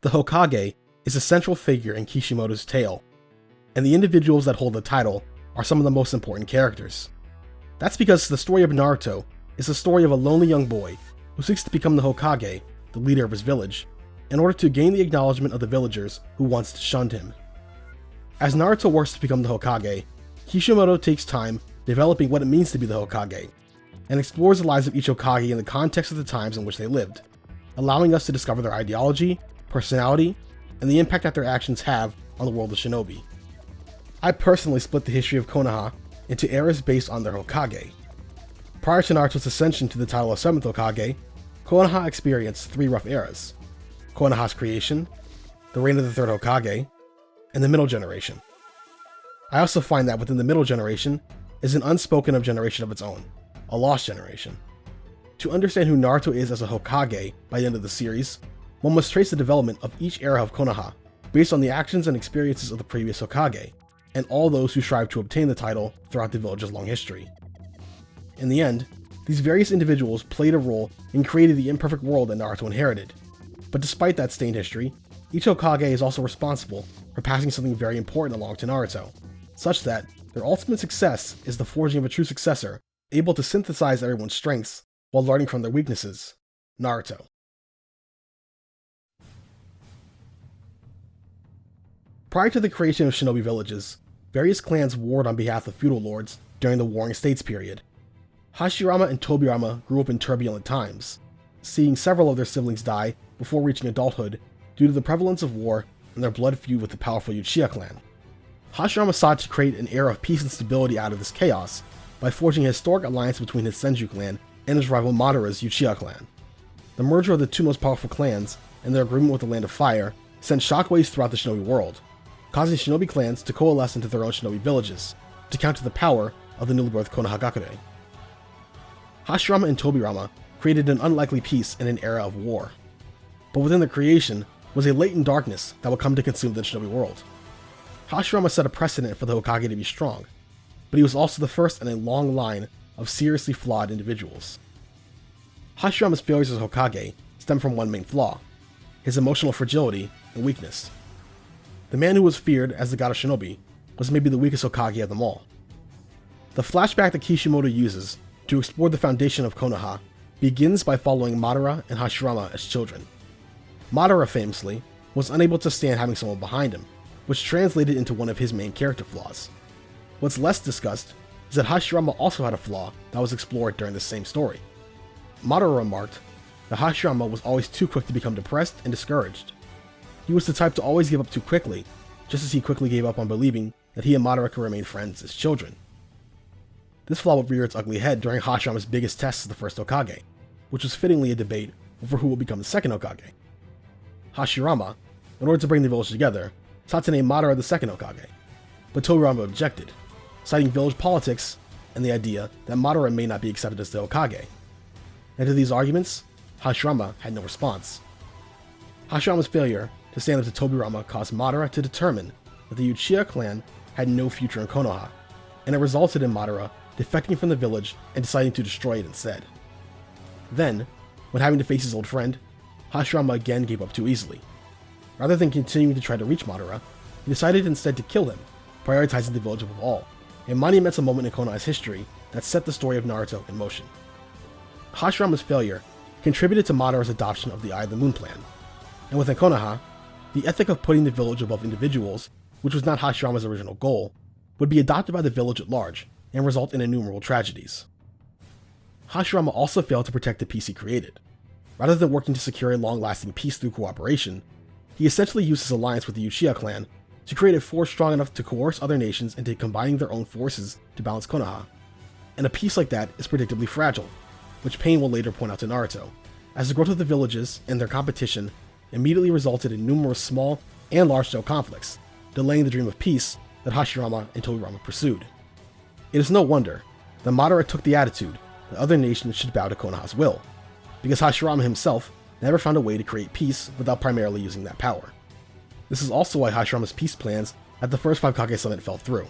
The Hokage is a central figure in Kishimoto's tale, and the individuals that hold the title are some of the most important characters. That's because the story of Naruto is the story of a lonely young boy who seeks to become the Hokage, the leader of his village, in order to gain the acknowledgement of the villagers who once shunned him. As Naruto works to become the Hokage, Kishimoto takes time developing what it means to be the Hokage, and explores the lives of each Hokage in the context of the times in which they lived, allowing us to discover their ideology, personality, and the impact that their actions have on the world of shinobi. I personally split the history of Konoha into eras based on their Hokage. Prior to Naruto's ascension to the title of 7th Hokage, Konoha experienced 3 rough eras: Konoha's creation, the reign of the 3rd Hokage, and the middle generation. I also find that within the middle generation is an unspoken generation of its own, a lost generation. To understand who Naruto is as a Hokage by the end of the series, one must trace the development of each era of Konoha based on the actions and experiences of the previous Hokage, and all those who strive to obtain the title throughout the village's long history. In the end, these various individuals played a role in creating the imperfect world that Naruto inherited. But despite that stained history, each Hokage is also responsible for passing something very important along to Naruto, such that their ultimate success is the forging of a true successor, able to synthesize everyone's strengths while learning from their weaknesses: Naruto. Prior to the creation of shinobi villages, various clans warred on behalf of feudal lords during the Warring States period. Hashirama and Tobirama grew up in turbulent times, seeing several of their siblings die before reaching adulthood due to the prevalence of war and their blood feud with the powerful Uchiha clan. Hashirama sought to create an era of peace and stability out of this chaos by forging a historic alliance between his Senju clan and his rival Madara's Uchiha clan. The merger of the 2 most powerful clans and their agreement with the Land of Fire sent shockwaves throughout the shinobi world, causing shinobi clans to coalesce into their own shinobi villages to counter the power of the newly birthed Konohagakure. Hashirama and Tobirama created an unlikely peace in an era of war. But within the creation was a latent darkness that would come to consume the shinobi world. Hashirama set a precedent for the Hokage to be strong, but he was also the first in a long line of seriously flawed individuals. Hashirama's failures as Hokage stem from one main flaw: his emotional fragility and weakness. The man who was feared as the god of shinobi was maybe the weakest Hokage of them all. The flashback that Kishimoto uses to explore the foundation of Konoha begins by following Madara and Hashirama as children. Madara famously was unable to stand having someone behind him, which translated into one of his main character flaws. What's less discussed is that Hashirama also had a flaw that was explored during the same story. Madara remarked that Hashirama was always too quick to become depressed and discouraged. He was the type to always give up too quickly, just as he quickly gave up on believing that he and Madara could remain friends as children. This flaw would rear its ugly head during Hashirama's biggest test as the first Hokage, which was fittingly a debate over who will become the second Hokage. Hashirama, in order to bring the village together, sought to name Madara the second Hokage, but Tobirama objected, citing village politics and the idea that Madara may not be accepted as the Hokage. And to these arguments, Hashirama had no response. Hashirama's failure to stand up to Tobirama caused Madara to determine that the Uchiha clan had no future in Konoha, and it resulted in Madara defecting from the village and deciding to destroy it instead. Then, when having to face his old friend, Hashirama again gave up too easily. Rather than continuing to try to reach Madara, he decided instead to kill him, prioritizing the village above all, a monumental moment in Konoha's history that set the story of Naruto in motion. Hashirama's failure contributed to Madara's adoption of the Eye of the Moon plan, and within Konoha, the ethic of putting the village above individuals, which was not Hashirama's original goal, would be adopted by the village at large and result in innumerable tragedies. Hashirama also failed to protect the peace he created. Rather than working to secure a long-lasting peace through cooperation, he essentially used his alliance with the Uchiha clan to create a force strong enough to coerce other nations into combining their own forces to balance Konoha. And a peace like that is predictably fragile, which Pain will later point out to Naruto, as the growth of the villages and their competition immediately resulted in numerous small and large-scale conflicts, delaying the dream of peace that Hashirama and Tobirama pursued. It is no wonder that Madara took the attitude that other nations should bow to Konoha's will, because Hashirama himself never found a way to create peace without primarily using that power. This is also why Hashirama's peace plans at the first 5 Kage Summit fell through.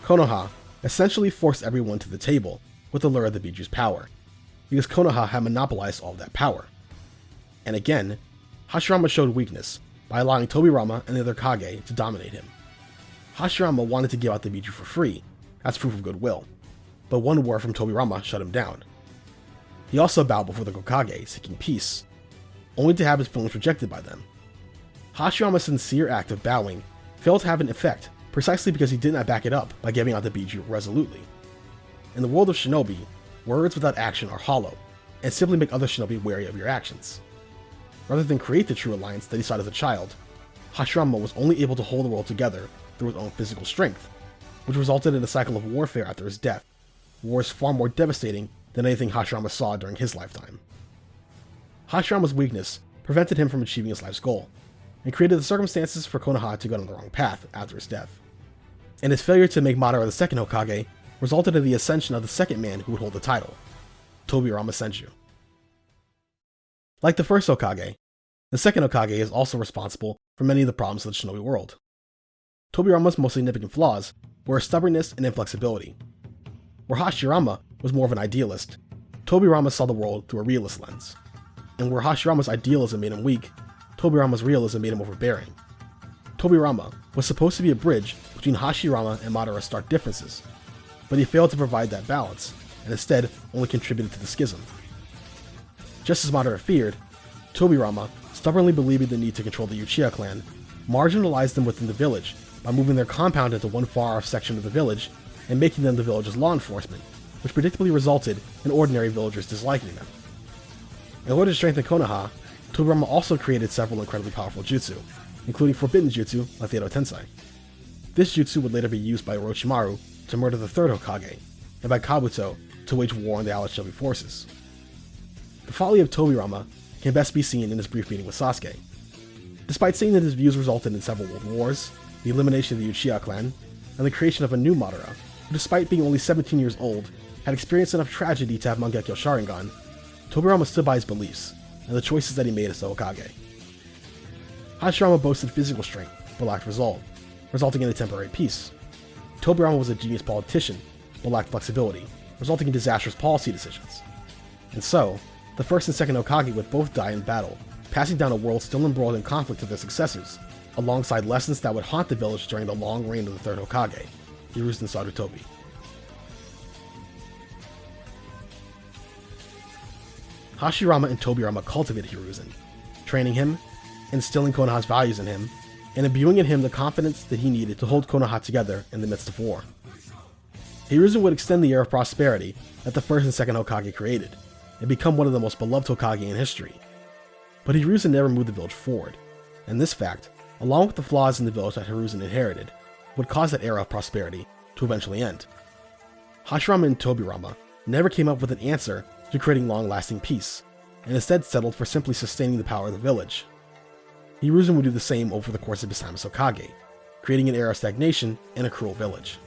Konoha essentially forced everyone to the table with the lure of the Biju's power, because Konoha had monopolized all of that power. And again, Hashirama showed weakness by allowing Tobirama and the other Kage to dominate him. Hashirama wanted to give out the Biju for free, as proof of goodwill, but one word from Tobirama shut him down. He also bowed before the Hokage, seeking peace, only to have his feelings rejected by them. Hashirama's sincere act of bowing failed to have an effect precisely because he did not back it up by giving out the Biju resolutely. In the world of shinobi, words without action are hollow, and simply make other shinobi wary of your actions. Rather than create the true alliance that he sought as a child, Hashirama was only able to hold the world together through his own physical strength, which resulted in a cycle of warfare after his death, wars far more devastating than anything Hashirama saw during his lifetime. Hashirama's weakness prevented him from achieving his life's goal, and created the circumstances for Konoha to go down the wrong path after his death. And his failure to make Madara the second Hokage resulted in the ascension of the second man who would hold the title, Tobirama Senju. Like the first Hokage, the second Hokage is also responsible for many of the problems of the shinobi world. Tobirama's most significant flaws were his stubbornness and inflexibility. Where Hashirama was more of an idealist, Tobirama saw the world through a realist lens. And where Hashirama's idealism made him weak, Tobirama's realism made him overbearing. Tobirama was supposed to be a bridge between Hashirama and Madara's stark differences, but he failed to provide that balance, and instead only contributed to the schism. Just as Madara feared, Tobirama, stubbornly believing the need to control the Uchiha clan, marginalized them within the village by moving their compound into one far-off section of the village and making them the village's law enforcement, which predictably resulted in ordinary villagers disliking them. In order to strengthen Konoha, Tobirama also created several incredibly powerful jutsu, including forbidden jutsu like the Edo Tensei. This jutsu would later be used by Orochimaru to murder the third Hokage, and by Kabuto to wage war on the allied shinobi forces. The folly of Tobirama can best be seen in his brief meeting with Sasuke. Despite saying that his views resulted in several world wars, the elimination of the Uchiha clan, and the creation of a new Madara, who despite being only 17 years old, had experienced enough tragedy to have Mangekyo Sharingan, Tobirama stood by his beliefs, and the choices that he made as the Hokage. Hashirama boasted physical strength, but lacked resolve, resulting in a temporary peace. Tobirama was a genius politician, but lacked flexibility, resulting in disastrous policy decisions. And so, the first and second Hokage would both die in battle, passing down a world still embroiled in conflict to their successors, alongside lessons that would haunt the village during the long reign of the third Hokage, Hiruzen Sarutobi. Hashirama and Tobirama cultivated Hiruzen, training him, instilling Konoha's values in him, and imbuing in him the confidence that he needed to hold Konoha together in the midst of war. Hiruzen would extend the era of prosperity that the first and second Hokage created, and become one of the most beloved Hokage in history. But Hiruzen never moved the village forward, and this fact, along with the flaws in the village that Hiruzen inherited, would cause that era of prosperity to eventually end. Hashirama and Tobirama never came up with an answer to creating long-lasting peace, and instead settled for simply sustaining the power of the village. Hiruzen would do the same over the course of his time as Hokage, creating an era of stagnation and a cruel village.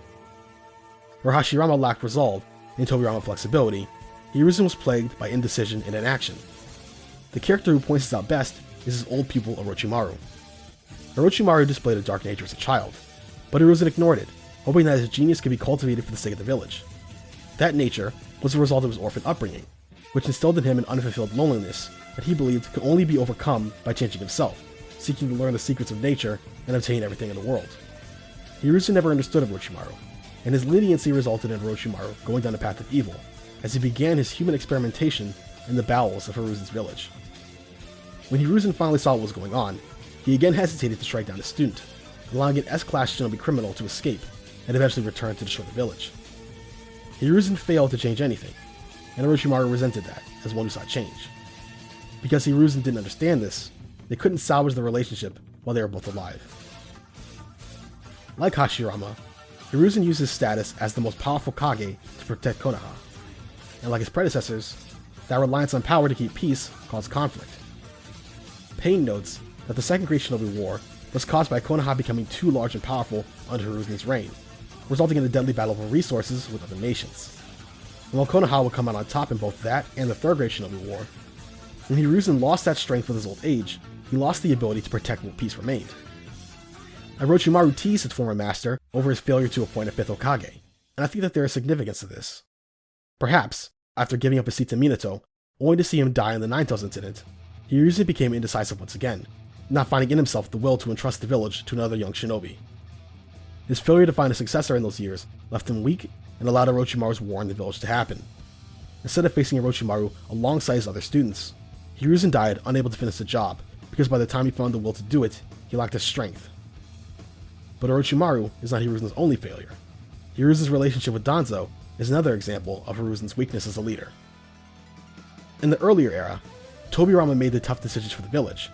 Where Hashirama lacked resolve and Tobirama flexibility, Hiruzen was plagued by indecision and inaction. The character who points this out best is his old pupil Orochimaru. Orochimaru displayed a dark nature as a child, but Hiruzen ignored it, hoping that his genius could be cultivated for the sake of the village. That nature was the result of his orphan upbringing, which instilled in him an unfulfilled loneliness that he believed could only be overcome by changing himself, seeking to learn the secrets of nature and obtain everything in the world. Hiruzen never understood Orochimaru, and his leniency resulted in Orochimaru going down the path of evil, as he began his human experimentation in the bowels of Hiruzen's village. When Hiruzen finally saw what was going on, he again hesitated to strike down his student, allowing an S-class shinobi criminal to escape and eventually return to destroy the village. Hiruzen failed to change anything, and Orochimaru resented that as one who sought change. Because Hiruzen didn't understand this, they couldn't salvage the relationship while they were both alive. Like Hashirama, Hiruzen used his status as the most powerful Kage to protect Konoha, and like his predecessors, that reliance on power to keep peace caused conflict. Pain notes that the Second Great Shinobi War was caused by Konoha becoming too large and powerful under Hiruzen's reign, resulting in a deadly battle for resources with other nations. And while Konoha would come out on top in both that and the Third Great Shinobi War, when Hiruzen lost that strength with his old age, he lost the ability to protect what peace remained. Orochimaru teased his former master over his failure to appoint a fifth Hokage, and I think that there is significance to this. Perhaps, after giving up his seat to Minato, only to see him die in the Nine-Tails incident, Hiruzen became indecisive once again, not finding in himself the will to entrust the village to another young shinobi. His failure to find a successor in those years left him weak and allowed Orochimaru's war in the village to happen. Instead of facing Orochimaru alongside his other students, Hiruzen died unable to finish the job because by the time he found the will to do it, he lacked the strength. But Orochimaru is not Hiruzen's only failure. Hiruzen's relationship with Danzo is another example of Hiruzen's weakness as a leader. In the earlier era, Tobirama made the tough decisions for the village,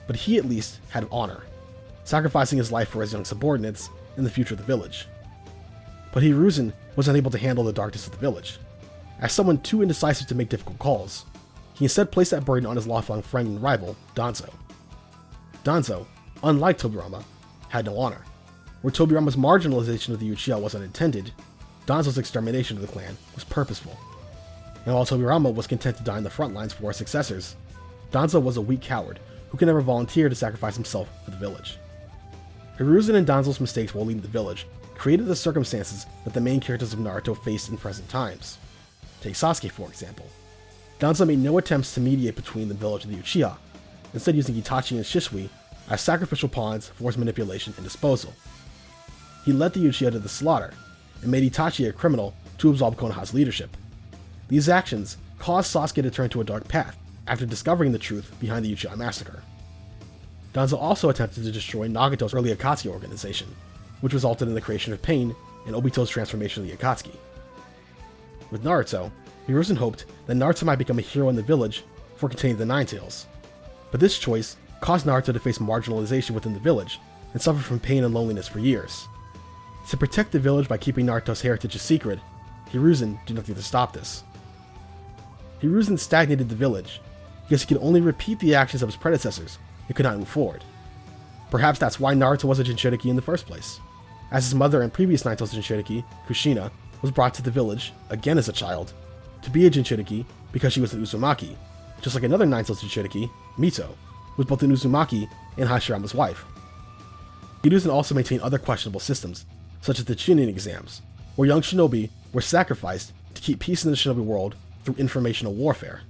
but he at least had honor, sacrificing his life for his young subordinates and the future of the village. But Hiruzen was unable to handle the darkness of the village. As someone too indecisive to make difficult calls, he instead placed that burden on his lifelong friend and rival, Danzo. Danzo, unlike Tobirama, had no honor. Where Tobirama's marginalization of the Uchiha was unintended, Danzo's extermination of the clan was purposeful. And while Tobirama was content to die in the front lines for his successors, Danzo was a weak coward who could never volunteer to sacrifice himself for the village. Hiruzen and Danzo's mistakes while leading the village created the circumstances that the main characters of Naruto faced in present times. Take Sasuke for example. Danzo made no attempts to mediate between the village and the Uchiha, instead using Itachi and Shisui as sacrificial pawns for his manipulation and disposal. He led the Uchiha to the slaughter, and made Itachi a criminal to absolve Konoha's leadership. These actions caused Sasuke to turn to a dark path after discovering the truth behind the Uchiha massacre. Danzo also attempted to destroy Nagato's early Akatsuki organization, which resulted in the creation of Pain and Obito's transformation of the Akatsuki. With Naruto, Hiruzen hoped that Naruto might become a hero in the village for containing the Nine Tails, but this choice caused Naruto to face marginalization within the village and suffer from pain and loneliness for years. To protect the village by keeping Naruto's heritage a secret, Hiruzen did nothing to stop this. Hiruzen stagnated the village because he could only repeat the actions of his predecessors and could not move forward. Perhaps that's why Naruto was a Jinchuriki in the first place, as his mother and previous Nine Tails Jinchuriki, Kushina, was brought to the village, again as a child, to be a Jinchuriki because she was an Uzumaki, just like another Nine Tails Jinchuriki, Mito, who was both an Uzumaki and Hashirama's wife. Hiruzen also maintained other questionable systems, such as the Chunin exams, where young shinobi were sacrificed to keep peace in the shinobi world through informational warfare.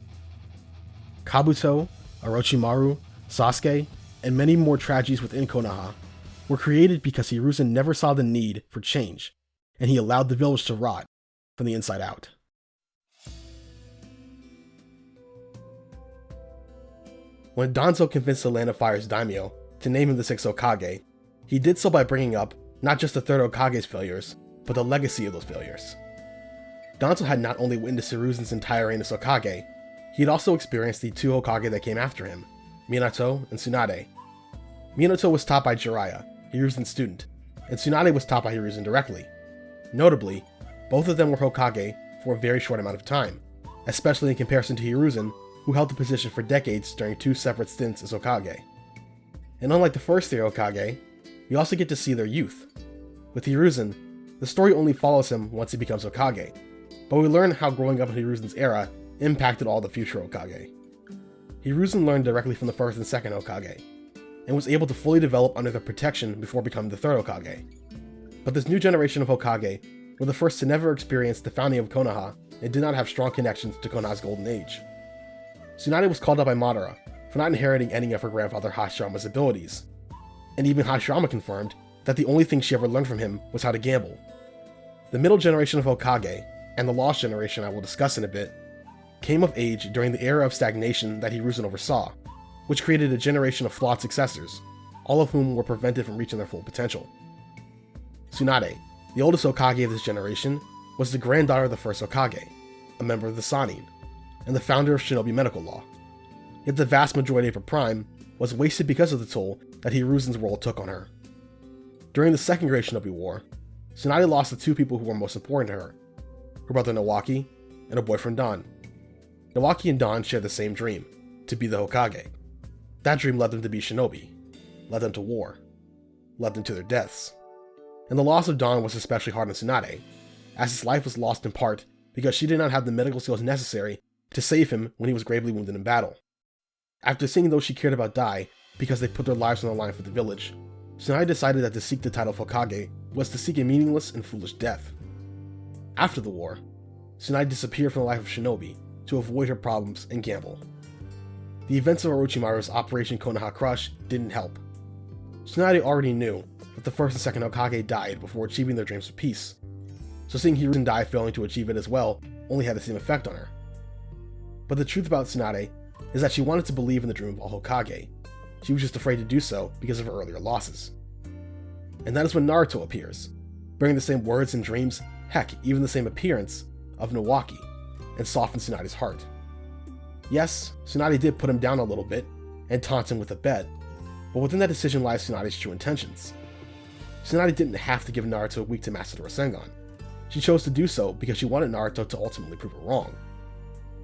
Kabuto, Orochimaru, Sasuke, and many more tragedies within Konoha were created because Hiruzen never saw the need for change, and he allowed the village to rot from the inside out. When Danzo convinced the Land of Fire's daimyo to name him the sixth Hokage, he did so by bringing up not just the third Hokage's failures, but the legacy of those failures. Danzo had not only witnessed Hiruzen's entire reign as Hokage, he had also experienced the two Hokage that came after him, Minato and Tsunade. Minato was taught by Jiraiya, Hiruzen's student, and Tsunade was taught by Hiruzen directly. Notably, both of them were Hokage for a very short amount of time, especially in comparison to Hiruzen, who held the position for decades during two separate stints as Hokage. And unlike the first three Hokage, we also get to see their youth. With Hiruzen, the story only follows him once he becomes Hokage, but we learn how growing up in Hiruzen's era impacted all the future Hokage. Hiruzen learned directly from the first and second Hokage, and was able to fully develop under their protection before becoming the third Hokage. But this new generation of Hokage were the first to never experience the founding of Konoha and did not have strong connections to Konoha's golden age. Tsunade was called out by Madara for not inheriting any of her grandfather Hashirama's abilities, and even Hashirama confirmed that the only thing she ever learned from him was how to gamble. The middle generation of Hokage, and the lost generation I will discuss in a bit, came of age during the era of stagnation that Hiruzen oversaw, which created a generation of flawed successors, all of whom were prevented from reaching their full potential. Tsunade, the oldest Hokage of this generation, was the granddaughter of the first Hokage, a member of the Sannin, and the founder of Shinobi medical law. Yet the vast majority of her prime was wasted because of the toll that Hiruzen's role took on her. During the Second Great Shinobi War, Tsunade lost the two people who were most important to her, her brother Nawaki and her boyfriend Don. Nawaki and Don shared the same dream, to be the Hokage. That dream led them to be shinobi, led them to war, led them to their deaths. And the loss of Don was especially hard on Tsunade, as his life was lost in part because she did not have the medical skills necessary to save him when he was gravely wounded in battle. After seeing those she cared about die because they put their lives on the line for the village, Tsunade decided that to seek the title of Hokage was to seek a meaningless and foolish death. After the war, Tsunade disappeared from the life of shinobi to avoid her problems and gamble. The events of Orochimaru's Operation Konoha Crush didn't help. Tsunade already knew that the first and second Hokage died before achieving their dreams of peace, so seeing Hiruzen die failing to achieve it as well only had the same effect on her. But the truth about Tsunade is that she wanted to believe in the dream of all Hokage. She was just afraid to do so because of her earlier losses. And that is when Naruto appears, bringing the same words and dreams, heck, even the same appearance of Nawaki, and softens Tsunade's heart. Yes, Tsunade did put him down a little bit and taunt him with a bed, but within that decision lies Tsunade's true intentions. Tsunade didn't have to give Naruto a week to master the Rasengan. She chose to do so because she wanted Naruto to ultimately prove her wrong.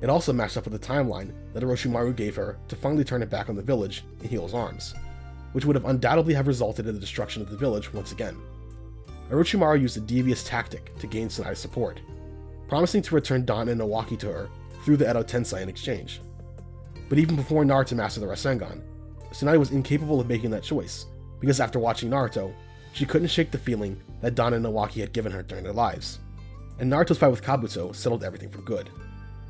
It also matched up with the timeline that Orochimaru gave her to finally turn it back on the village in Heal's arms, which would have undoubtedly have resulted in the destruction of the village once again. Orochimaru used a devious tactic to gain Tsunade's support, promising to return Dan and Nawaki to her through the Edo Tensei in exchange. But even before Naruto mastered the Rasengan, Tsunade was incapable of making that choice, because after watching Naruto, she couldn't shake the feeling that Dan and Nawaki had given her during their lives. And Naruto's fight with Kabuto settled everything for good.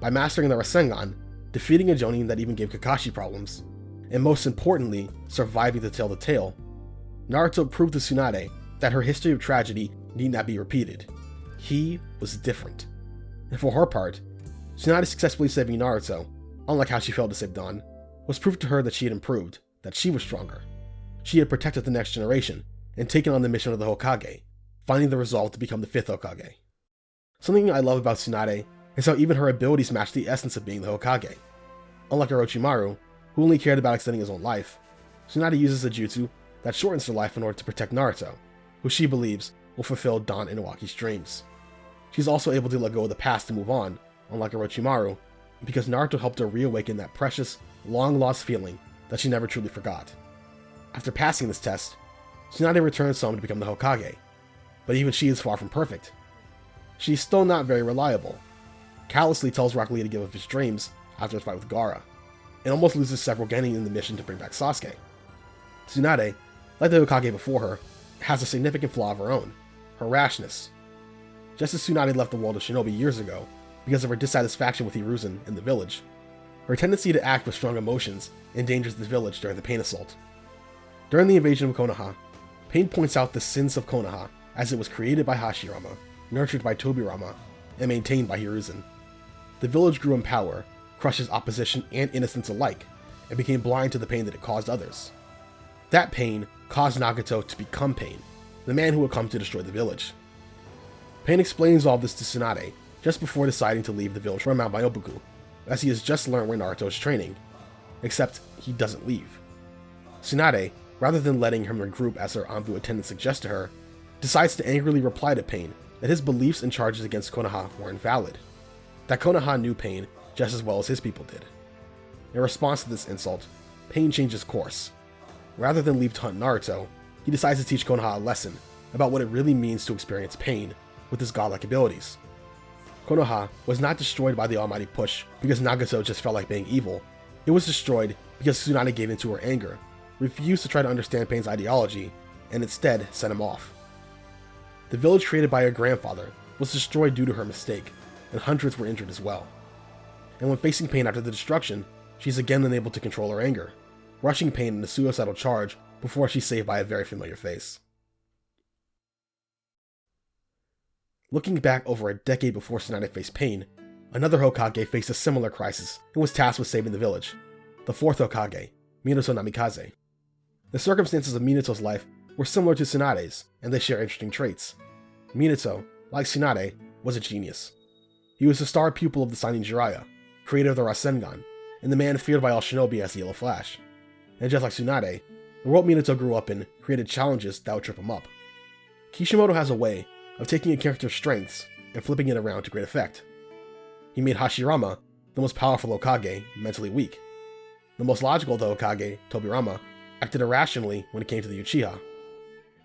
By mastering the Rasengan, defeating a Jonin that even gave Kakashi problems, and most importantly, surviving to tell the tale, Naruto proved to Tsunade that her history of tragedy need not be repeated. He was different. And for her part, Tsunade successfully saving Naruto, unlike how she failed to save Dan, was proof to her that she had improved, that she was stronger. She had protected the next generation, and taken on the mission of the Hokage, finding the resolve to become the 5th Hokage. Something I love about Tsunade is how even her abilities match the essence of being the Hokage. Unlike Orochimaru, who only cared about extending his own life, Tsunade uses a jutsu that shortens her life in order to protect Naruto, who she believes will fulfill Dan and Nawaki's dreams. She's also able to let go of the past to move on, unlike Orochimaru, because Naruto helped her reawaken that precious, long-lost feeling that she never truly forgot. After passing this test, Tsunade returns home to become the Hokage, but even she is far from perfect. She's still not very reliable, callously tells Rock Lee to give up his dreams after his fight with Gaara, and almost loses several Genin in the mission to bring back Sasuke. Tsunade, like the Hokage before her, has a significant flaw of her own, her rashness. Just as Tsunade left the world of Shinobi years ago because of her dissatisfaction with Hiruzen in the village, her tendency to act with strong emotions endangers the village during the Pain Assault. During the invasion of Konoha, Pain points out the sins of Konoha as it was created by Hashirama, nurtured by Tobirama, and maintained by Hiruzen. The village grew in power, crushes opposition and innocents alike, and became blind to the pain that it caused others. That pain caused Nagato to become Pain, the man who would come to destroy the village. Pain explains all this to Tsunade just before deciding to leave the village for Mount Myobuku, as he has just learned where Naruto is training, except he doesn't leave. Tsunade, rather than letting him regroup as her Anbu attendant suggests to her, decides to angrily reply to Pain that his beliefs and charges against Konoha were invalid, that Konoha knew Pain just as well as his people did. In response to this insult, Pain changes course. Rather than leave to hunt Naruto, he decides to teach Konoha a lesson about what it really means to experience pain with his godlike abilities. Konoha was not destroyed by the almighty push because Nagato just felt like being evil. It was destroyed because Tsunade gave in to her anger, refused to try to understand Pain's ideology, and instead sent him off. The village created by her grandfather was destroyed due to her mistake, and hundreds were injured as well. And when facing Pain after the destruction, she's again unable to control her anger, rushing Pain in a suicidal charge before she's saved by a very familiar face. Looking back over a decade before Tsunade faced Pain, another Hokage faced a similar crisis and was tasked with saving the village, the 4th Hokage, Minato Namikaze. The circumstances of Minato's life were similar to Tsunade's, and they share interesting traits. Minato, like Tsunade, was a genius. He was the star pupil of the Sannin Jiraiya, creator of the Rasengan, and the man feared by all shinobi as the Yellow Flash. And just like Tsunade, the world Minato grew up in created challenges that would trip him up. Kishimoto has a way of taking a character's strengths and flipping it around to great effect. He made Hashirama, the most powerful Hokage, mentally weak. The most logical of the Hokage, Tobirama, acted irrationally when it came to the Uchiha.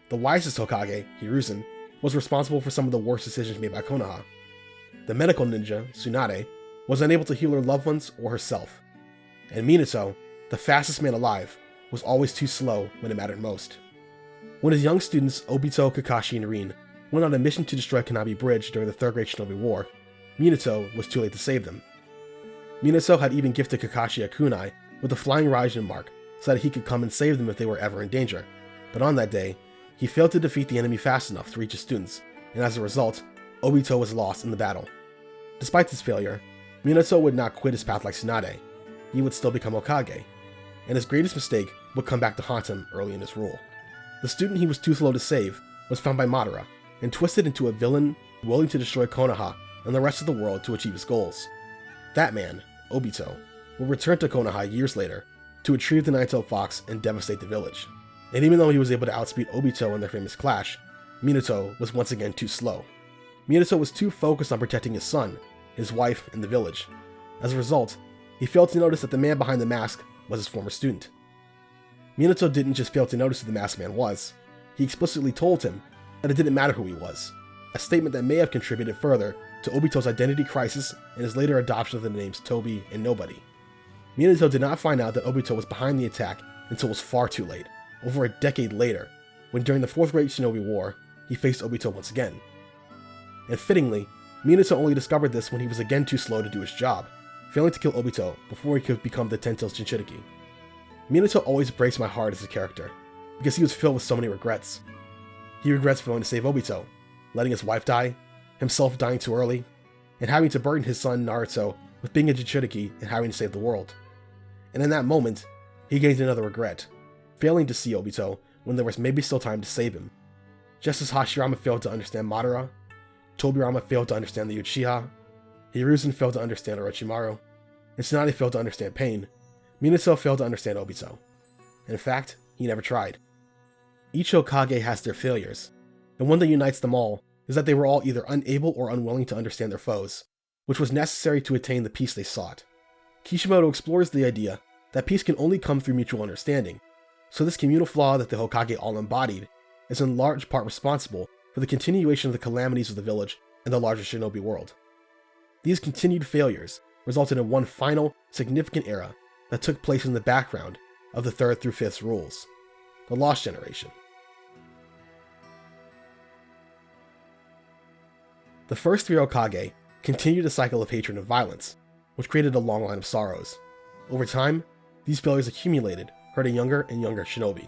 The wisest Hokage, Hiruzen, was responsible for some of the worst decisions made by Konoha. The medical ninja, Tsunade, was unable to heal her loved ones or herself. And Minato, the fastest man alive, was always too slow when it mattered most. When his young students Obito, Kakashi, and Rin went on a mission to destroy Kanabi Bridge during the Third Great Shinobi War, Minato was too late to save them. Minato had even gifted Kakashi a kunai with a flying Raijin mark so that he could come and save them if they were ever in danger. But on that day, he failed to defeat the enemy fast enough to reach his students, and as a result, Obito was lost in the battle. Despite this failure, Minato would not quit his path like Tsunade. He would still become Hokage, and his greatest mistake would come back to haunt him early in his rule. The student he was too slow to save was found by Madara and twisted into a villain willing to destroy Konoha and the rest of the world to achieve his goals. That man, Obito, will return to Konoha years later to retrieve the Nine-Tailed Fox and devastate the village. And even though he was able to outspeed Obito in their famous clash, Minato was once again too slow. Minato was too focused on protecting his son, his wife, and the village. As a result, he failed to notice that the man behind the mask was his former student. Minato didn't just fail to notice who the masked man was, he explicitly told him that it didn't matter who he was, a statement that may have contributed further to Obito's identity crisis and his later adoption of the names Toby and Nobody. Minato did not find out that Obito was behind the attack until it was far too late, over a decade later, when during the Fourth Great Shinobi War, he faced Obito once again. And fittingly, Minato only discovered this when he was again too slow to do his job, failing to kill Obito before he could become the Ten-Tailed Jinchuriki. Minato always breaks my heart as a character, because he was filled with so many regrets. He regrets failing to save Obito, letting his wife die, himself dying too early, and having to burden his son Naruto with being a Jinchuriki and having to save the world. And in that moment, he gained another regret, failing to see Obito when there was maybe still time to save him. Just as Hashirama failed to understand Madara, Tobirama failed to understand the Uchiha, Hiruzen failed to understand Orochimaru, and Tsunade failed to understand pain, Minato failed to understand Obito. In fact, he never tried. Each Hokage has their failures, and one that unites them all is that they were all either unable or unwilling to understand their foes, which was necessary to attain the peace they sought. Kishimoto explores the idea that peace can only come through mutual understanding, so this communal flaw that the Hokage all embodied is in large part responsible for the continuation of the calamities of the village and the larger shinobi world. These continued failures resulted in one final, significant era that took place in the background of the 3rd through 5th rules, the Lost Generation. The first 3 Hokage continued a cycle of hatred and violence, which created a long line of sorrows. Over time, these failures accumulated, hurting younger and younger shinobi.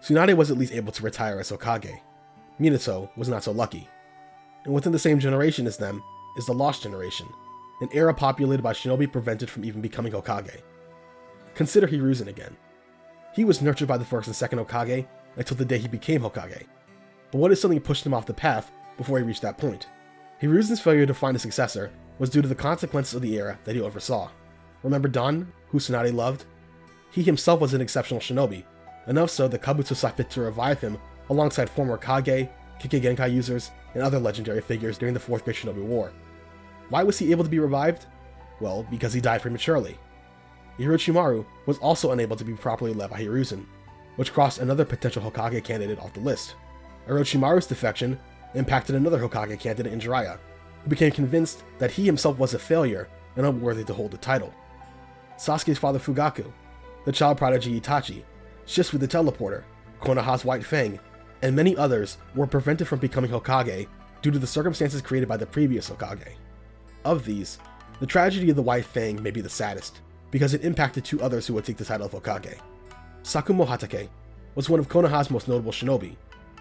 Tsunade was at least able to retire as Hokage. Minato was not so lucky. And within the same generation as them is the Lost Generation, an era populated by shinobi prevented from even becoming Hokage. Consider Hiruzen again. He was nurtured by the 1st and 2nd Hokage until the day he became Hokage. But what if something pushed him off the path before he reached that point? Hiruzen's failure to find a successor was due to the consequences of the era that he oversaw. Remember Dan, who Tsunade loved? He himself was an exceptional shinobi, enough so that Kabuto saw fit to revive him alongside former Kage, Kike Genkai users, and other legendary figures during the 4th Great Shinobi War. Why was he able to be revived? Well, because he died prematurely. Orochimaru was also unable to be properly led by Hiruzen, which crossed another potential Hokage candidate off the list. Orochimaru's defection impacted another Hokage candidate in Jiraiya, who became convinced that he himself was a failure and unworthy to hold the title. Sasuke's father Fugaku, the child prodigy Itachi, Shisui the Teleporter, Konoha's White Fang, and many others were prevented from becoming Hokage due to the circumstances created by the previous Hokage. Of these, the tragedy of the White Fang may be the saddest, because it impacted 2 others who would take the title of Hokage. Sakumo Hatake was one of Konoha's most notable shinobi,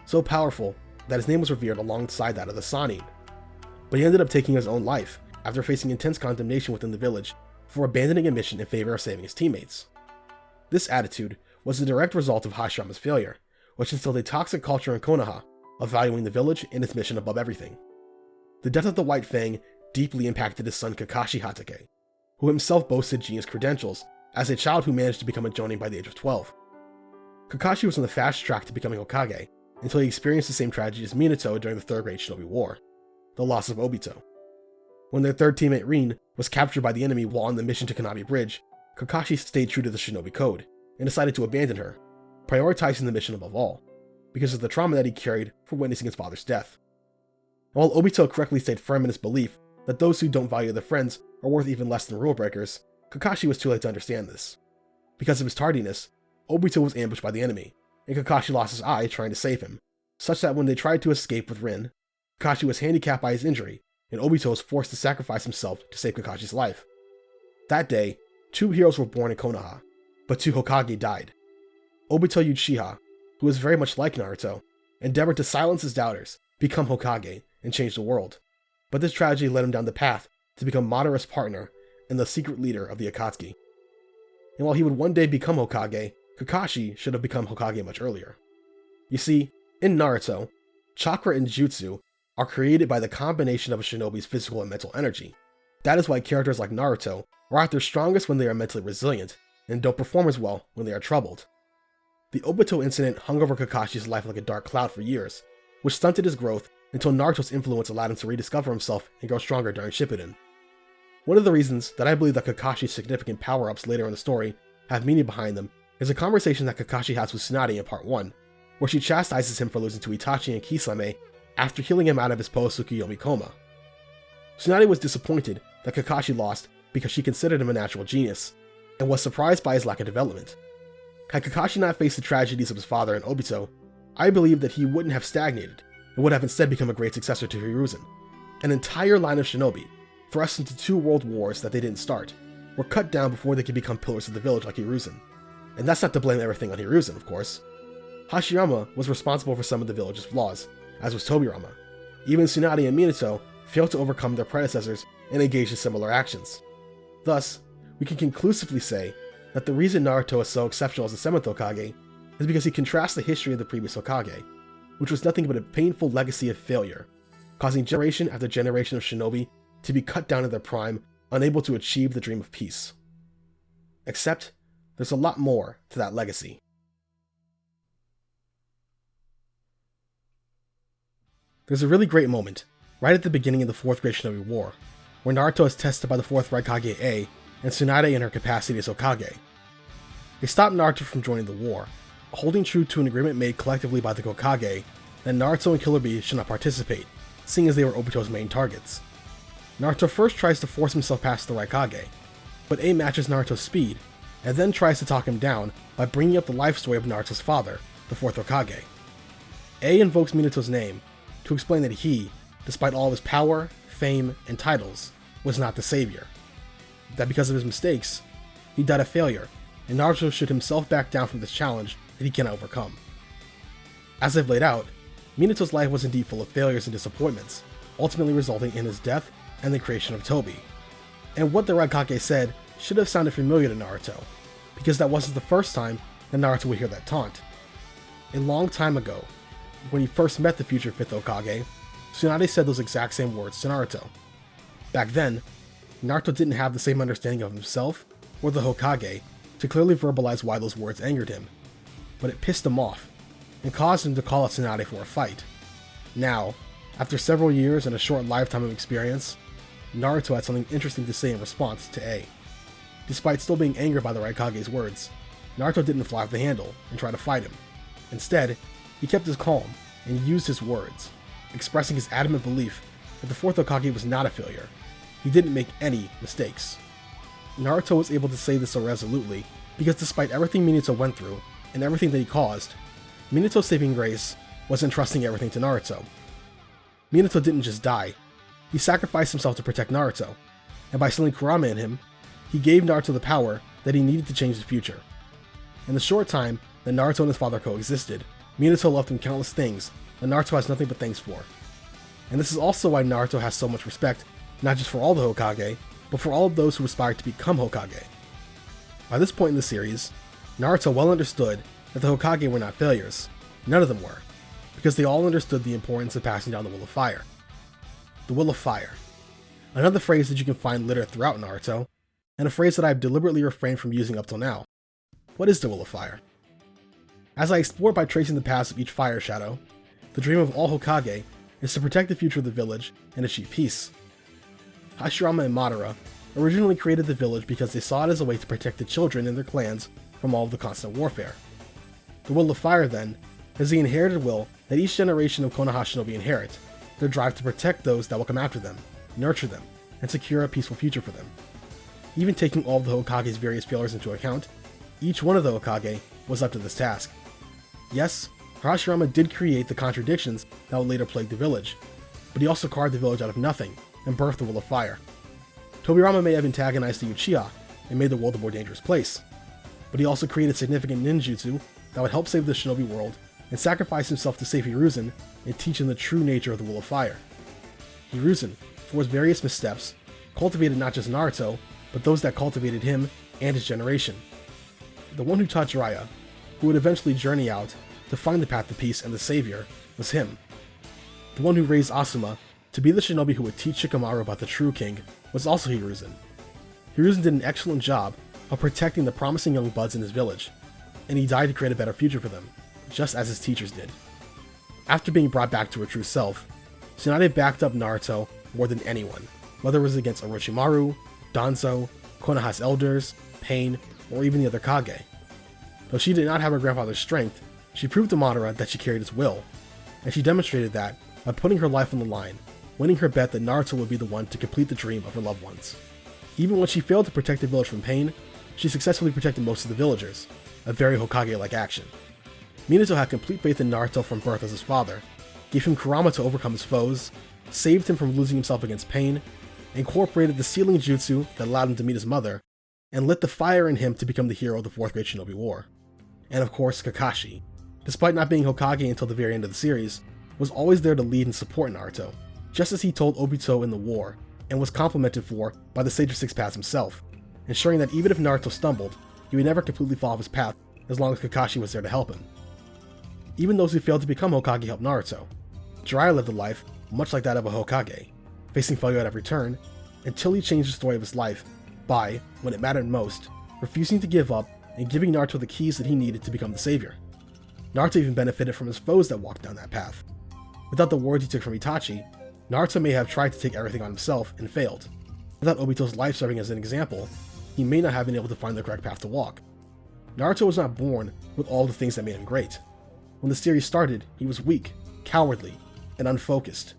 so powerful that his name was revered alongside that of the Sannin. But he ended up taking his own life after facing intense condemnation within the village for abandoning a mission in favor of saving his teammates. This attitude was the direct result of Hashirama's failure, which instilled a toxic culture in Konoha of valuing the village and its mission above everything. The death of the White Fang deeply impacted his son Kakashi Hatake, who himself boasted genius credentials as a child who managed to become a Jonin by the age of 12. Kakashi was on the fast track to becoming Hokage until he experienced the same tragedy as Minato during the 3rd Great Shinobi War, the loss of Obito. When their 3rd teammate Rin was captured by the enemy while on the mission to Kanami Bridge, Kakashi stayed true to the shinobi code and decided to abandon her, prioritizing the mission above all, because of the trauma that he carried from witnessing his father's death. And while Obito correctly stayed firm in his belief that those who don't value their friends are worth even less than rule breakers, Kakashi was too late to understand this. Because of his tardiness, Obito was ambushed by the enemy, and Kakashi lost his eye trying to save him, such that when they tried to escape with Rin, Kakashi was handicapped by his injury, and Obito was forced to sacrifice himself to save Kakashi's life. That day, 2 heroes were born in Konoha, but 2 Hokage died. Obito Uchiha, who was very much like Naruto, endeavored to silence his doubters, become Hokage, and change the world. But this tragedy led him down the path to become Madara's partner and the secret leader of the Akatsuki. And while he would one day become Hokage, Kakashi should have become Hokage much earlier. You see, in Naruto, chakra and jutsu are created by the combination of a shinobi's physical and mental energy. That is why characters like Naruto are at their strongest when they are mentally resilient, and don't perform as well when they are troubled. The Obito incident hung over Kakashi's life like a dark cloud for years, which stunted his growth until Naruto's influence allowed him to rediscover himself and grow stronger during Shippuden. One of the reasons that I believe that Kakashi's significant power-ups later in the story have meaning behind them is a conversation that Kakashi has with Tsunade in part 1, where she chastises him for losing to Itachi and Kisame after healing him out of his post-Tsukuyomi coma. Tsunade was disappointed that Kakashi lost because she considered him a natural genius, and was surprised by his lack of development. Had Kakashi not faced the tragedies of his father and Obito, I believe that he wouldn't have stagnated, and would have instead become a great successor to Hiruzen. An entire line of shinobi, thrust into 2 world wars that they didn't start, were cut down before they could become pillars of the village like Hiruzen. And that's not to blame everything on Hiruzen, of course. Hashirama was responsible for some of the village's flaws, as was Tobirama. Even Tsunade and Minato failed to overcome their predecessors and engaged in similar actions. Thus, we can conclusively say that the reason Naruto is so exceptional as the 7th Hokage is because he contrasts the history of the previous Hokage, which was nothing but a painful legacy of failure, causing generation after generation of shinobi to be cut down in their prime, unable to achieve the dream of peace. Except, there's a lot more to that legacy. There's a really great moment, right at the beginning of the 4th Great Shinobi War, where Naruto is tested by the 4th Raikage A and Tsunade in her capacity as Hokage. They stop Naruto from joining the war, holding true to an agreement made collectively by the Hokage that Naruto and Killer Bee should not participate, seeing as they were Obito's main targets. Naruto first tries to force himself past the Raikage, but A matches Naruto's speed, and then tries to talk him down by bringing up the life story of Naruto's father, the 4th Hokage. A invokes Minato's name to explain that he, despite all of his power, fame, and titles, was not the savior. That because of his mistakes, he died a failure, and Naruto should himself back down from this challenge that he cannot overcome. As I've laid out, Minato's life was indeed full of failures and disappointments, ultimately resulting in his death and the creation of Tobi. And what the Raikage said should have sounded familiar to Naruto, because that wasn't the first time that Naruto would hear that taunt. A long time ago, when he first met the future 5th Hokage, Tsunade said those exact same words to Naruto. Back then, Naruto didn't have the same understanding of himself or the Hokage to clearly verbalize why those words angered him, but it pissed him off and caused him to call out Tsunade for a fight. Now, after several years and a short lifetime of experience, Naruto had something interesting to say in response to A. Despite still being angered by the Raikage's words, Naruto didn't fly off the handle and try to fight him. Instead, he kept his calm and used his words, expressing his adamant belief that the 4th Hokage was not a failure. He didn't make any mistakes. Naruto was able to say this so resolutely because despite everything Minato went through and everything that he caused, Minato's saving grace was entrusting everything to Naruto. Minato didn't just die, he sacrificed himself to protect Naruto, and by instilling Kurama in him, he gave Naruto the power that he needed to change the future. In the short time that Naruto and his father coexisted, Minato left him countless things that Naruto has nothing but thanks for. And this is also why Naruto has so much respect, not just for all the Hokage, but for all of those who aspire to become Hokage. By this point in the series, Naruto well understood that the Hokage were not failures. None of them were, because they all understood the importance of passing down the Will of Fire. The Will of Fire. Another phrase that you can find littered throughout Naruto, and a phrase that I've deliberately refrained from using up till now. What is the Will of Fire? As I explored by tracing the paths of each fire shadow, the dream of all Hokage is to protect the future of the village and achieve peace. Hashirama and Madara originally created the village because they saw it as a way to protect the children and their clans from all of the constant warfare. The Will of Fire, then, is the inherited will that each generation of Konoha shinobi inherit, their drive to protect those that will come after them, nurture them, and secure a peaceful future for them. Even taking all of the Hokage's various failures into account, each one of the Hokage was up to this task. Yes, Hashirama did create the contradictions that would later plague the village, but he also carved the village out of nothing and birthed the Will of Fire. Tobirama may have antagonized the Uchiha and made the world a more dangerous place. But he also created significant ninjutsu that would help save the shinobi world and sacrifice himself to save Hiruzen and teach him the true nature of the Will of Fire. Hiruzen, for his various missteps, cultivated not just Naruto, but those that cultivated him and his generation. The one who taught Jiraiya, who would eventually journey out to find the path to peace and the savior, was him. The one who raised Asuma to be the shinobi who would teach Shikamaru about the true king was also Hiruzen. Hiruzen did an excellent job of protecting the promising young buds in his village, and he died to create a better future for them, just as his teachers did. After being brought back to her true self, Tsunade backed up Naruto more than anyone, whether it was against Orochimaru, Danzo, Konoha's elders, Pain, or even the other Kage. Though she did not have her grandfather's strength, she proved to Madara that she carried his will, and she demonstrated that by putting her life on the line, winning her bet that Naruto would be the one to complete the dream of her loved ones. Even when she failed to protect the village from Pain, she successfully protected most of the villagers, a very Hokage-like action. Minato had complete faith in Naruto from birth as his father, gave him Kurama to overcome his foes, saved him from losing himself against Pain, incorporated the sealing jutsu that allowed him to meet his mother, and lit the fire in him to become the hero of the 4th Great Shinobi War. And of course, Kakashi, despite not being Hokage until the very end of the series, was always there to lead and support Naruto, just as he told Obito in the war, and was complimented for by the Sage of Six Paths himself, ensuring that even if Naruto stumbled, he would never completely fall off his path as long as Kakashi was there to help him. Even those who failed to become Hokage helped Naruto. Jiraiya lived a life much like that of a Hokage, facing failure at every turn, until he changed the story of his life by, when it mattered most, refusing to give up and giving Naruto the keys that he needed to become the savior. Naruto even benefited from his foes that walked down that path. Without the words he took from Itachi, Naruto may have tried to take everything on himself and failed. Without Obito's life serving as an example, he may not have been able to find the correct path to walk. Naruto was not born with all the things that made him great. When the series started, he was weak, cowardly, and unfocused,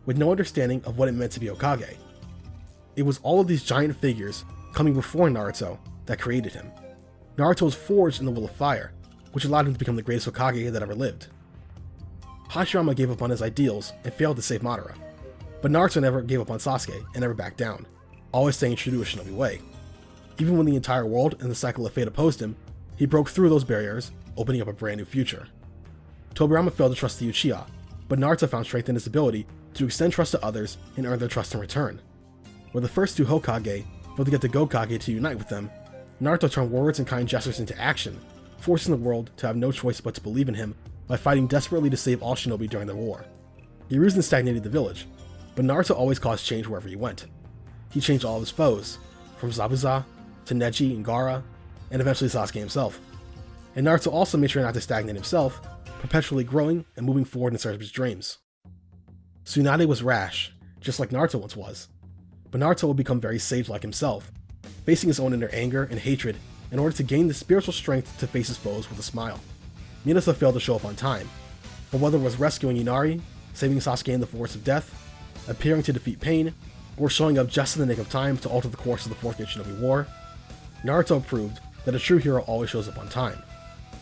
with no understanding of what it meant to be Hokage. It was all of these giant figures coming before Naruto that created him. Naruto was forged in the Will of Fire, which allowed him to become the greatest Hokage that ever lived. Hashirama gave up on his ideals and failed to save Madara, but Naruto never gave up on Sasuke and never backed down, always staying true to his shinobi way. Even when the entire world and the cycle of fate opposed him, he broke through those barriers, opening up a brand new future. Tobirama failed to trust the Uchiha, but Naruto found strength in his ability to extend trust to others and earn their trust in return. Where the first two Hokage failed to get the Gokage to unite with them, Naruto turned words and kind gestures into action, forcing the world to have no choice but to believe in him by fighting desperately to save all shinobi during the war. Hiruzen stagnated the village, but Naruto always caused change wherever he went. He changed all of his foes, from Zabuza to Neji and Gaara, and eventually Sasuke himself. And Naruto also made sure not to stagnate himself, perpetually growing and moving forward in search of his dreams. Tsunade was rash, just like Naruto once was, but Naruto will become very sage-like himself, facing his own inner anger and hatred in order to gain the spiritual strength to face his foes with a smile. Minato failed to show up on time, but whether it was rescuing Inari, saving Sasuke in the forest of death, appearing to defeat Pain, or showing up just in the nick of time to alter the course of the 4th Great Shinobi War, Naruto proved that a true hero always shows up on time.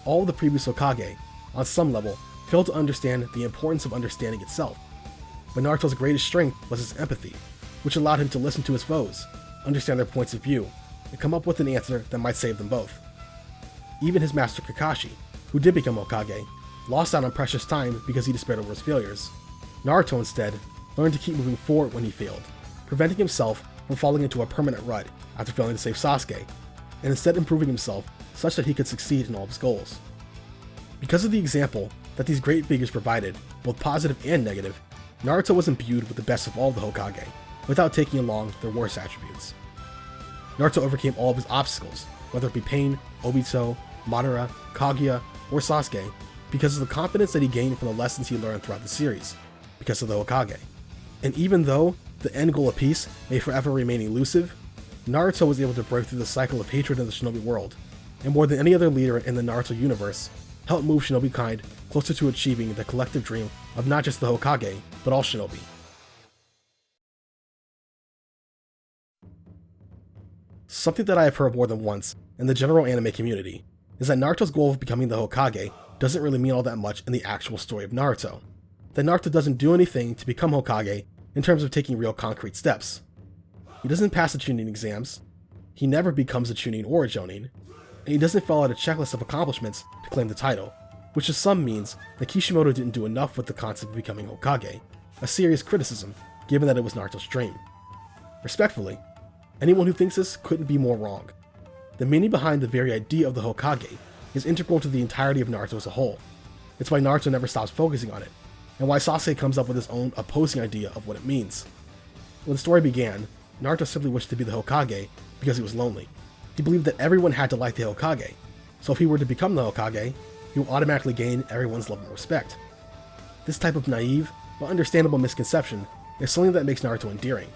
All of the previous Hokage, on some level, failed to understand the importance of understanding itself. But Naruto's greatest strength was his empathy, which allowed him to listen to his foes, understand their points of view, and come up with an answer that might save them both. Even his master Kakashi, who did become Hokage, lost out on precious time because he despaired over his failures. Naruto instead learned to keep moving forward when he failed, preventing himself from falling into a permanent rut after failing to save Sasuke, and instead improving himself such that he could succeed in all of his goals. Because of the example that these great figures provided, both positive and negative, Naruto was imbued with the best of all the Hokage, without taking along their worst attributes. Naruto overcame all of his obstacles, whether it be Pain, Obito, Madara, Kaguya, or Sasuke, because of the confidence that he gained from the lessons he learned throughout the series, because of the Hokage. And even though the end goal of peace may forever remain elusive, Naruto was able to break through the cycle of hatred in the shinobi world, and more than any other leader in the Naruto universe, helped move shinobi kind closer to achieving the collective dream of not just the Hokage, but all shinobi. Something that I have heard more than once in the general anime community is that Naruto's goal of becoming the Hokage doesn't really mean all that much in the actual story of Naruto. That Naruto doesn't do anything to become Hokage in terms of taking real concrete steps. He doesn't pass the Chunin exams, he never becomes a Chunin or a Jonin, and he doesn't fill out a checklist of accomplishments to claim the title, which to some means that Kishimoto didn't do enough with the concept of becoming Hokage, a serious criticism given that it was Naruto's dream. Respectfully, anyone who thinks this couldn't be more wrong. The meaning behind the very idea of the Hokage is integral to the entirety of Naruto as a whole. It's why Naruto never stops focusing on it, and why Sasuke comes up with his own opposing idea of what it means. When the story began, Naruto simply wished to be the Hokage because he was lonely. He believed that everyone had to like the Hokage, so if he were to become the Hokage, he would automatically gain everyone's love and respect. This type of naive, but understandable misconception is something that makes Naruto endearing,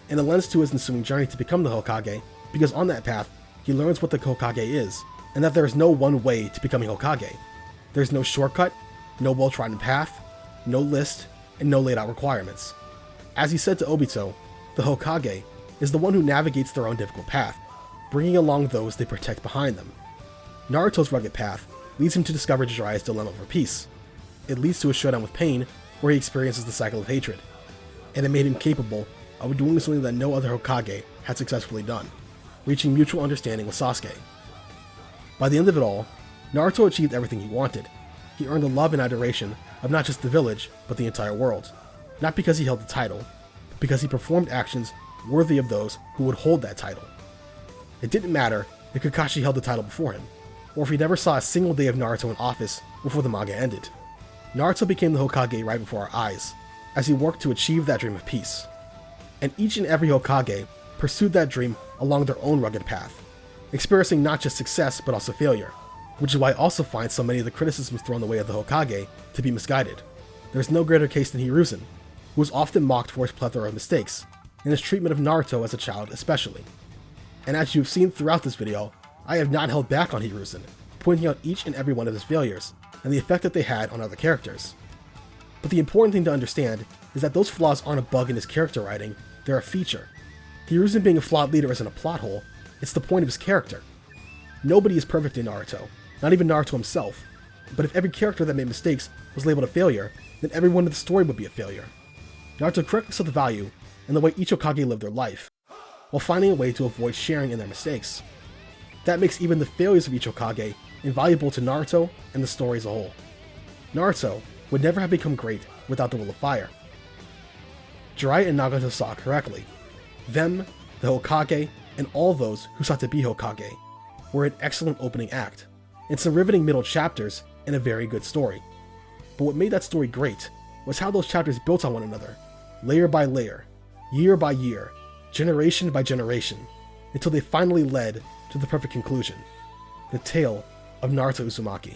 and it lends to his ensuing journey to become the Hokage because on that path, he learns what the Hokage is, and that there is no one way to becoming Hokage. There's no shortcut, no well-trodden path, no list, and no laid-out requirements. As he said to Obito, the Hokage is the one who navigates their own difficult path, bringing along those they protect behind them. Naruto's rugged path leads him to discover Jiraiya's dilemma for peace. It leads to a showdown with Pain, where he experiences the cycle of hatred, and it made him capable of doing something that no other Hokage had successfully done, reaching mutual understanding with Sasuke. By the end of it all, Naruto achieved everything he wanted. He earned the love and adoration of not just the village, but the entire world. Not because he held the title, but because he performed actions worthy of those who would hold that title. It didn't matter if Kakashi held the title before him, or if he never saw a single day of Naruto in office before the manga ended. Naruto became the Hokage right before our eyes, as he worked to achieve that dream of peace. And each and every Hokage pursued that dream along their own rugged path, experiencing not just success but also failure, which is why I also find so many of the criticisms thrown the way of the Hokage to be misguided. There's no greater case than Hiruzen, who was often mocked for his plethora of mistakes, and his treatment of Naruto as a child especially. And as you've seen throughout this video, I have not held back on Hiruzen, pointing out each and every one of his failures, and the effect that they had on other characters. But the important thing to understand is that those flaws aren't a bug in his character writing, they're a feature. Hiruzen being a flawed leader isn't a plot hole, it's the point of his character. Nobody is perfect in Naruto, not even Naruto himself, but if every character that made mistakes was labeled a failure, then everyone in the story would be a failure. Naruto correctly saw the value in the way each Hokage lived their life, while finding a way to avoid sharing in their mistakes. That makes even the failures of each Hokage invaluable to Naruto and the story as a whole. Naruto would never have become great without the Will of Fire. Jiraiya and Nagato saw it correctly. Them, the Hokage, and all those who sought to be Hokage were an excellent opening act, and some riveting middle chapters, and a very good story. But what made that story great was how those chapters built on one another, layer by layer, year by year, generation by generation, until they finally led to the perfect conclusion, the tale of Naruto Uzumaki.